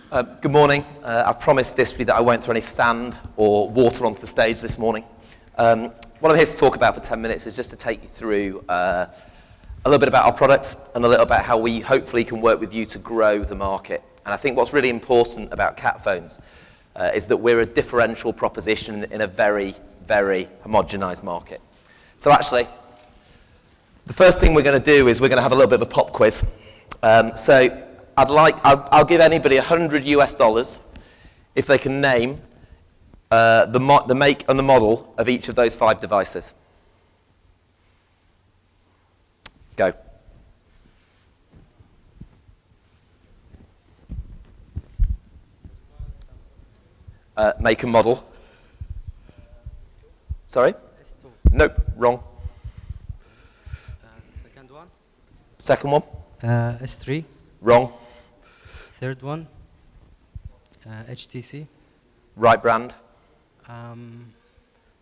Good morning. I've promised DISTREE that I won't throw any sand or water onto the stage this morning. What I'm here to talk about for 10 minutes is just to take you through a little bit about our products and a little about how we hopefully can work with you to grow the market. And I think what's really important about cat phones is that we're a differential proposition in a very, very homogenized market. So actually, the first thing we're going to do is we're going to have a little bit of a pop quiz. I'll give anybody $100 if they can name the make and the model of each of those 5 devices. Go. Make and model. Sorry? S2. Nope, wrong. Second one. Second one? S3. Wrong. Third one. HTC. Right brand.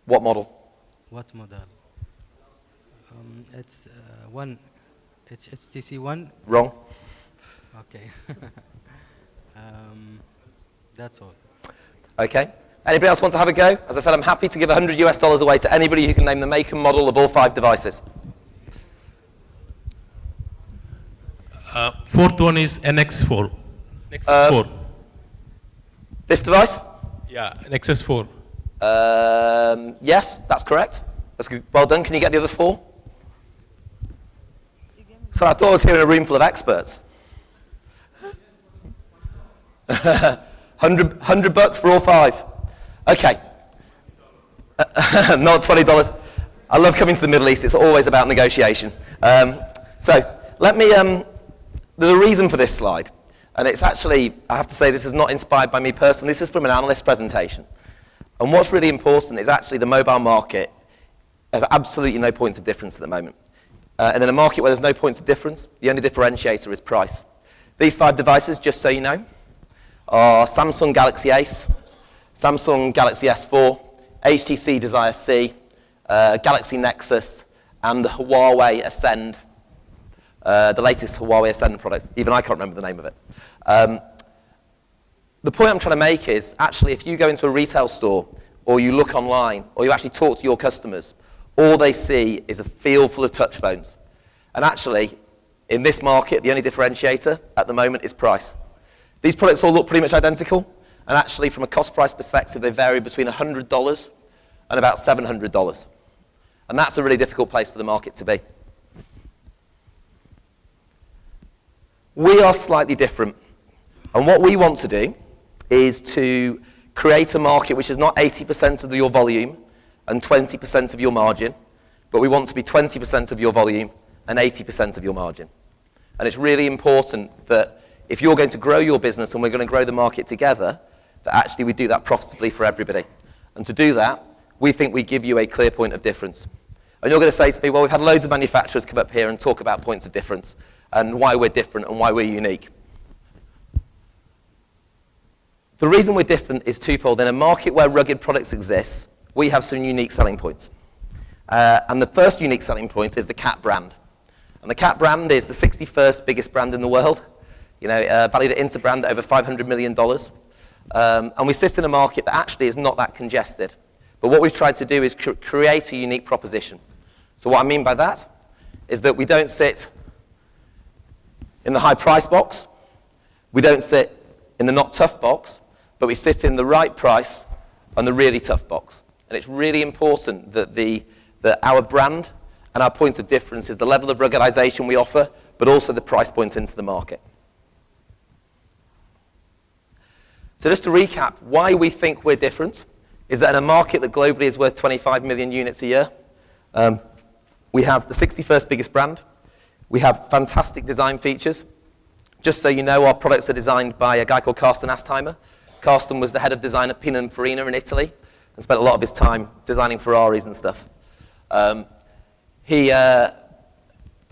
What model? What model? It's one. It's HTC one. Wrong. Okay. That's all. Okay. Anybody else want to have a go? As I said, I'm happy to give $100 away to anybody who can name the make and model of all 5 devices. Fourth one is Nexus 4. Nexus 4. This device? Yeah, Nexus 4. Yes, that's correct. That's good. Well done. Can you get the other 4? So I thought I was here in a room full of experts. $100 for all 5. Okay. Not $20. I love coming to the Middle East. It's always about negotiation. So let me. There's a reason for this slide, and it's actually, I have to say, this is not inspired by me personally. This is from an analyst presentation. And what's really important is actually the mobile market has absolutely no points of difference at the moment. And in a market where there's no points of difference, the only differentiator is price. These 5 devices, just so you know, are Samsung Galaxy Ace, Samsung Galaxy S4, HTC Desire C, Galaxy Nexus, and the Huawei Ascend, the latest Huawei Ascend product. Even I can't remember the name of it. The point I'm trying to make is, actually, if you go into a retail store, or you look online, or you actually talk to your customers, all they see is a field full of touch phones. And actually, in this market, the only differentiator at the moment is price. These products all look pretty much identical, and actually, from a cost-price perspective, they vary between $100 and about $700. And that's a really difficult place for the market to be. We are slightly different. And what we want to do is to create a market which is not 80% of your volume and 20% of your margin, but we want to be 20% of your volume and 80% of your margin. And it's really important that if you're going to grow your business and we're going to grow the market together, that actually we do that profitably for everybody. And to do that, we think we give you a clear point of difference. And you're going to say to me, well, we've had loads of manufacturers come up here and talk about points of difference and why we're different and why we're unique. The reason we're different is twofold. In a market where rugged products exist, we have some unique selling points. And the first unique selling point is the Cat brand. And the Cat brand is the 61st biggest brand in the world, valued at Interbrand at over $500 million. And we sit in a market that actually is not that congested. But what we've tried to do is create a unique proposition. So what I mean by that is that we don't sit in the high price box, we don't sit in the not tough box, but we sit in the right price and the really tough box. And it's really important that our brand and our point of difference is the level of ruggedization we offer, but also the price point into the market. So just to recap, why we think we're different is that in a market that globally is worth 25 million units a year, we have the 61st biggest brand. We have fantastic design features. Just so you know, our products are designed by a guy called Carsten Astheimer. Carsten was the head of design at Pininfarina in Italy and spent a lot of his time designing Ferraris and stuff. But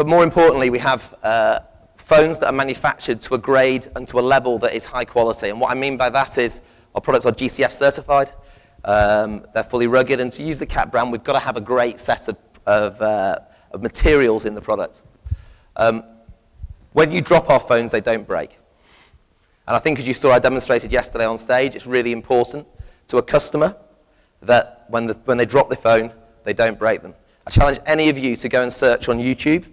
more importantly, we have phones that are manufactured to a grade and to a level that is high quality. And what I mean by that is our products are GCF certified. They're fully rugged. And to use the Cat brand, we've got to have a great set of materials in the product. When you drop our phones, they don't break. And I think as you saw I demonstrated yesterday on stage, it's really important to a customer that when they drop the phone, they don't break them. I challenge any of you to go and search on YouTube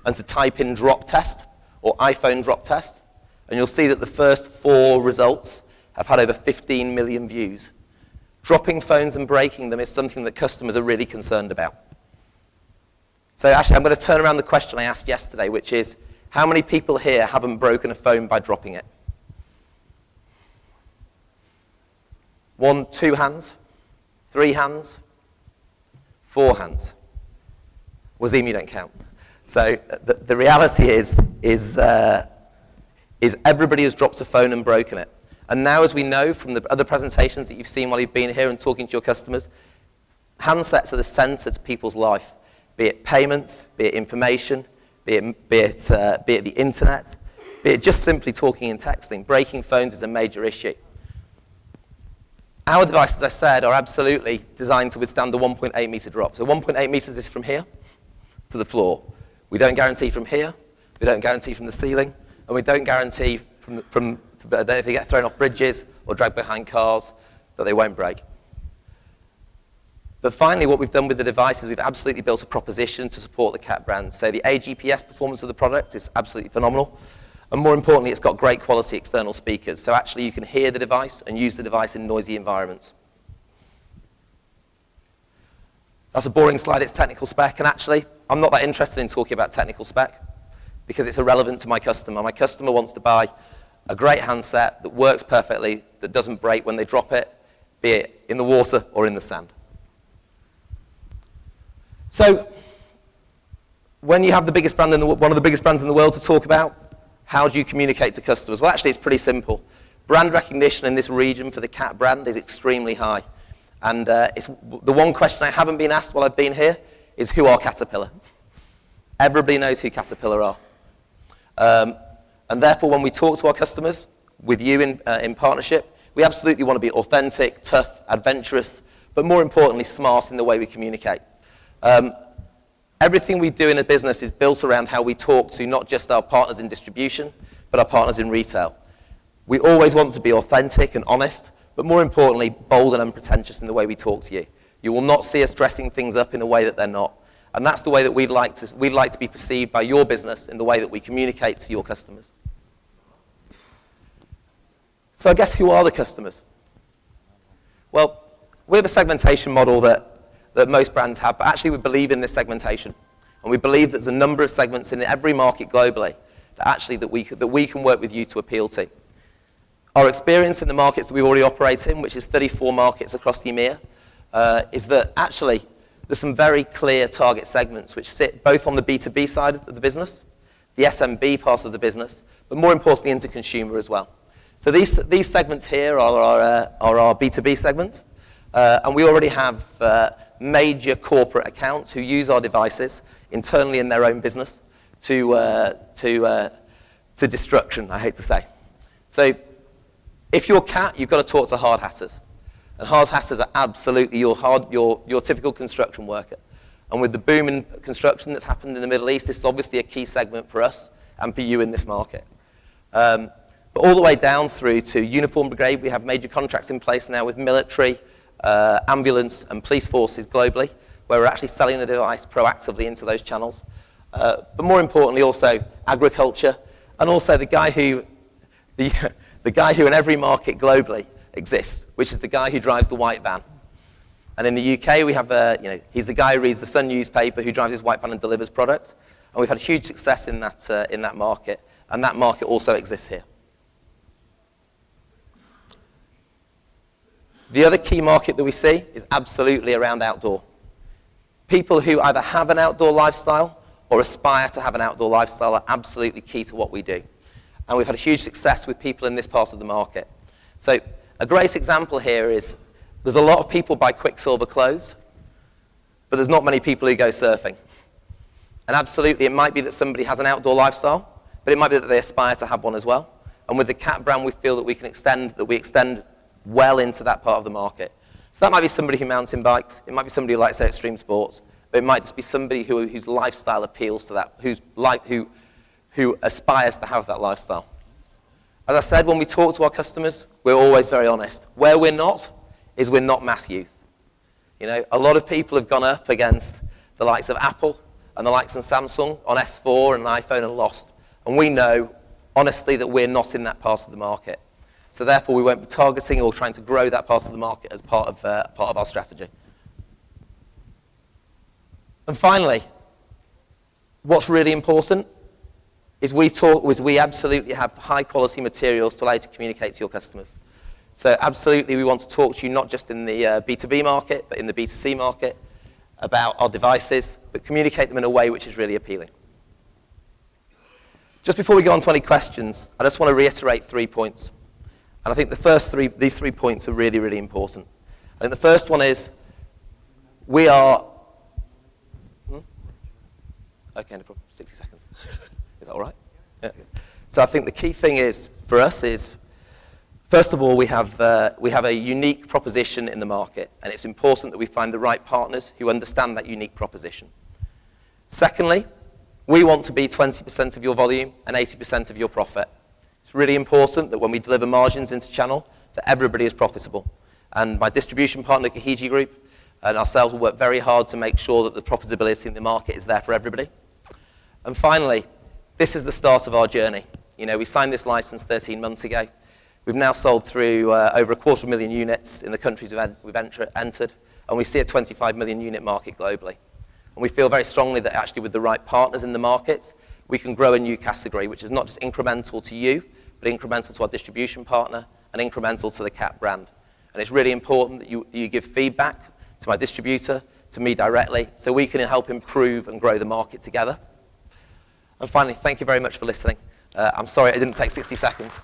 and to type in drop test or iPhone drop test, and you'll see that the first 4 results have had over 15 million views. Dropping phones and breaking them is something that customers are really concerned about. So actually, I'm going to turn around the question I asked yesterday, which is, how many people here haven't broken a phone by dropping it? 1, 2 hands, 3 hands, 4 hands. Wazim, you don't count. So the reality is everybody has dropped a phone and broken it. And now, as we know from the other presentations that you've seen while you've been here and talking to your customers, handsets are the center to people's life, be it payments, be it information, be it the internet, be it just simply talking and texting. Breaking phones is a major issue. Our devices, as I said, are absolutely designed to withstand the 1.8 meter drop. So 1.8 meters is from here to the floor. We don't guarantee from here, we don't guarantee from the ceiling, and we don't guarantee that if they get thrown off bridges or dragged behind cars, that they won't break. But finally, what we've done with the device is we've absolutely built a proposition to support the CAT brand. So the AGPS performance of the product is absolutely phenomenal. And more importantly, it's got great quality external speakers. So actually you can hear the device and use the device in noisy environments. That's a boring slide, it's technical spec. And actually, I'm not that interested in talking about technical spec because it's irrelevant to my customer. My customer wants to buy a great handset that works perfectly, that doesn't break when they drop it, be it in the water or in the sand. So, when you have the biggest brand one of the biggest brands in the world to talk about, how do you communicate to customers? Well, actually, it's pretty simple. Brand recognition in this region for the CAT brand is extremely high. And it's the one question I haven't been asked while I've been here is, who are Caterpillar? Everybody knows who Caterpillar are. And therefore, when we talk to our customers, with you in partnership, we absolutely want to be authentic, tough, adventurous, but more importantly, smart in the way we communicate. Everything we do in a business is built around how we talk to not just our partners in distribution, but our partners in retail. We always want to be authentic and honest, but more importantly, bold and unpretentious in the way we talk to you. You will not see us dressing things up in a way that they're not. And that's the way that we'd like to be perceived by your business in the way that we communicate to your customers. So I guess, who are the customers? Well, we have a segmentation model that most brands have, but actually we believe in this segmentation. And we believe there's a number of segments in every market globally that we can work with you to appeal to. Our experience in the markets that we already operate in, which is 34 markets across the EMEA, is that actually there's some very clear target segments which sit both on the B2B side of the business, the SMB part of the business, but more importantly into consumer as well. So these segments here are our B2B segments, and we already have major corporate accounts who use our devices internally in their own business to destruction, I hate to say. So if you're CAT, you've got to talk to hard hatters. And hard hatters are absolutely your typical construction worker. And with the boom in construction that's happened in the Middle East, this is obviously a key segment for us and for you in this market. But all the way down through to uniform brigade, we have major contracts in place now with military, ambulance and police forces globally, where we're actually selling the device proactively into those channels. But more importantly also agriculture, and also the guy who in every market globally exists, which is the guy who drives the white van. And in the UK we have, he's the guy who reads the Sun newspaper, who drives his white van and delivers products. And we've had huge success in that market, and that market also exists here. The other key market that we see is absolutely around outdoor. People who either have an outdoor lifestyle or aspire to have an outdoor lifestyle are absolutely key to what we do. And we've had a huge success with people in this part of the market. So a great example here is there's a lot of people buy Quicksilver clothes, but there's not many people who go surfing. And absolutely, it might be that somebody has an outdoor lifestyle, but it might be that they aspire to have one as well. And with the CAT brand, we feel that we extend well into that part of the market. So that might be somebody who mountain bikes, it might be somebody who likes extreme sports, but it might just be somebody whose lifestyle appeals to that, who aspires to have that lifestyle. As I said, when we talk to our customers, we're always very honest. Where we're not is we're not mass youth. You know, a lot of people have gone up against the likes of Apple and the likes of Samsung on S4 and iPhone and lost. And we know, honestly, that we're not in that part of the market. So therefore, we won't be targeting or trying to grow that part of the market as part of our strategy. And finally, what's really important is we absolutely have high-quality materials to allow you to communicate to your customers. So absolutely, we want to talk to you not just in the B2B market, but in the B2C market about our devices, but communicate them in a way which is really appealing. Just before we go on to any questions, I just want to reiterate 3 points. And I think these 3 points are really, really important. I think the first one is we are... Okay, no problem. 60 seconds. Is that all right? Yeah. So I think the key thing is, for us, is first of all, we have a unique proposition in the market, and it's important that we find the right partners who understand that unique proposition. Secondly, we want to be 20% of your volume and 80% of your profit. It's really important that when we deliver margins into channel, that everybody is profitable. And my distribution partner, Kahiji Group, and ourselves will work very hard to make sure that the profitability in the market is there for everybody. And finally, this is the start of our journey. You know, we signed this license 13 months ago. We've now sold through over 250,000 units in the countries we've entered, and we see a 25 million unit market globally. And we feel very strongly that actually with the right partners in the market, we can grow a new category, which is not just incremental to you, but incremental to our distribution partner and incremental to the CAP brand. And it's really important that you give feedback to my distributor, to me directly, so we can help improve and grow the market together. And finally, thank you very much for listening. I'm sorry I didn't take 60 seconds.